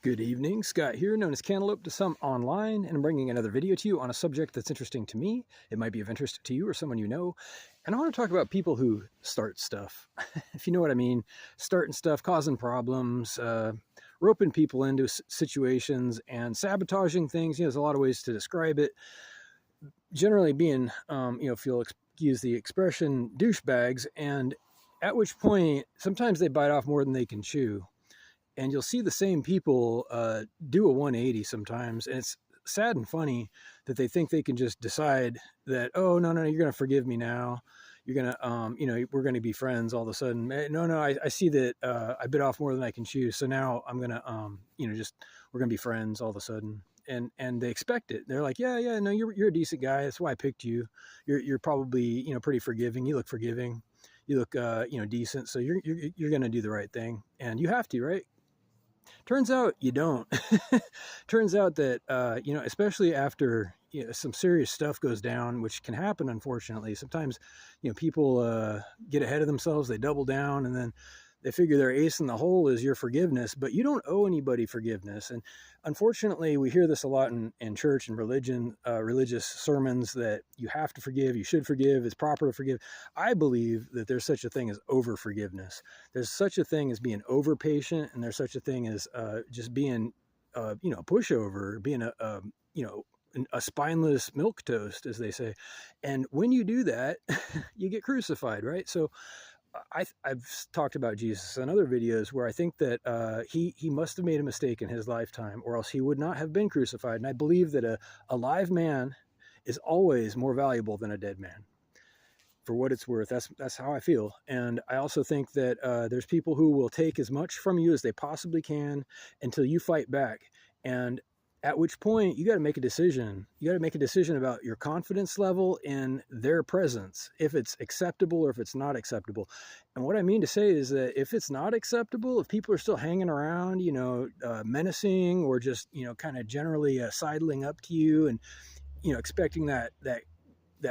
Good evening, Scott here, known as Cantaloupe to some online, and I'm bringing another video to you on a subject that's interesting to me. It might be of interest to you or someone you know. And I want to talk about people who start stuff, if you know what I mean. Starting stuff, causing problems, roping people into situations, and sabotaging things. There's a lot of ways to describe it. Generally being, if you'll use the expression, douchebags, and at which point sometimes they bite off more than they can chew. And you'll see the same people do a 180 sometimes, and it's sad and funny that they think they can just decide that, oh, no, you're going to forgive me now, you're going to we're going to be friends all of a sudden. No, I see that I bit off more than I can chew, so now I'm going to just we're going to be friends all of a sudden. And they expect it. They're like, yeah, no, you're a decent guy, that's why I picked you. You're probably pretty forgiving, you look forgiving, you look decent, so you're going to do the right thing, and you have to, right? Turns out you don't. Turns out that, especially after some serious stuff goes down, which can happen, unfortunately. Sometimes, people get ahead of themselves, they double down, and then they figure their ace in the hole is your forgiveness, but you don't owe anybody forgiveness. And unfortunately, we hear this a lot in church and religion, religious sermons, that you have to forgive, you should forgive, it's proper to forgive. I believe that there's such a thing as over forgiveness. There's such a thing as being over patient, and there's such a thing as just being, a pushover, being a spineless milk toast, as they say. And when you do that, you get crucified, right? So I've talked about Jesus in other videos where I think that he must have made a mistake in his lifetime, or else he would not have been crucified. And I believe that a live man is always more valuable than a dead man. For what it's worth, that's how I feel. And I also think that there's people who will take as much from you as they possibly can until you fight back. And at which point you got to make a decision. You got to make a decision about your confidence level in their presence, if it's acceptable or if it's not acceptable. And what I mean to say is that if it's not acceptable, if people are still hanging around, menacing, or just, kind of generally sidling up to you and, expecting that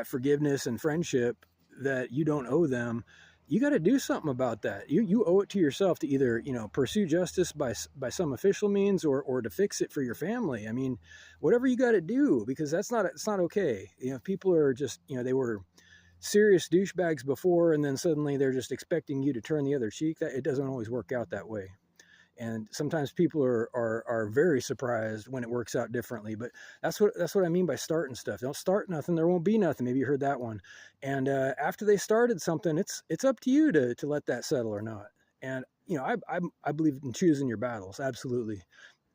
forgiveness and friendship that you don't owe them, you got to do something about that. You owe it to yourself to either pursue justice by some official means, or to fix it for your family. I mean, whatever you got to do, because it's not okay. If people are just they were serious douchebags before, and then suddenly they're just expecting you to turn the other cheek, that it doesn't always work out that way. And sometimes people are very surprised when it works out differently. But that's what I mean by starting stuff. Don't start nothing, there won't be nothing. Maybe you heard that one. And after they started something, it's up to you to let that settle or not. And I believe in choosing your battles, absolutely.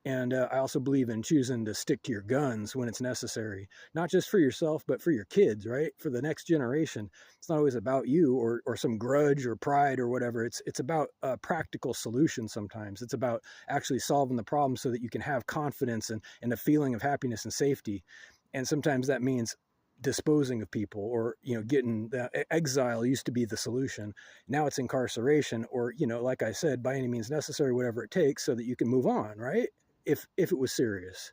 And I also believe in choosing to stick to your guns when it's necessary, not just for yourself, but for your kids, right? For the next generation. It's not always about you or some grudge or pride or whatever. It's about a practical solution sometimes. It's about actually solving the problem so that you can have confidence and a feeling of happiness and safety. And sometimes that means disposing of people, or getting exile used to be the solution. Now it's incarceration, or like I said, by any means necessary, whatever it takes, so that you can move on, right? If it was serious.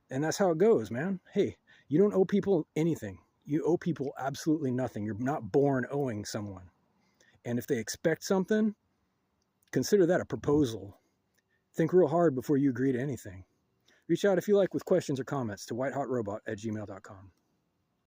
And that's how it goes, man. Hey, you don't owe people anything. You owe people absolutely nothing. You're not born owing someone. And if they expect something, consider that a proposal. Think real hard before you agree to anything. Reach out if you like with questions or comments to whitehotrobot@gmail.com.